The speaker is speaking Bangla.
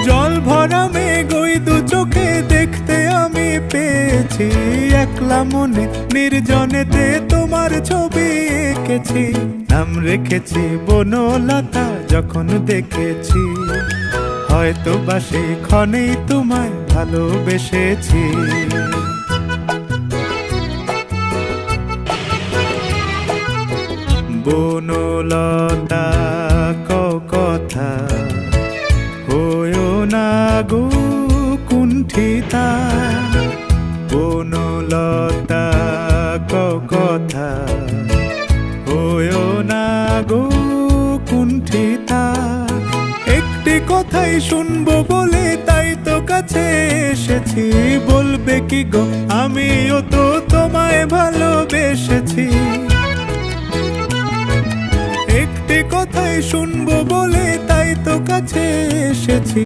জল ভরা মেঘ ওই দু চোখে দেখতে আমি পেয়েছি, একলা মনে নির্জনেতে তোমার ছবি এঁকেছি। নাম রেখেছি বনলতা যখন দেখেছি, হয়তো বা সেই ক্ষণেই তোমায় ভালোবেসেছি। বনলতা কথা হয়ো না গো কুণ্ঠিতা, বনলতা কথা হয়ো না গো কুণ্ঠিতা। একটি কথাই শুনবো বলে তাই তো কাছে এসেছি, বলবে কি গো আমিও তো তোমায় ভালোবেসেছি। একটি কথাই শুনবো বলে তাই তো কাছে এসেছি।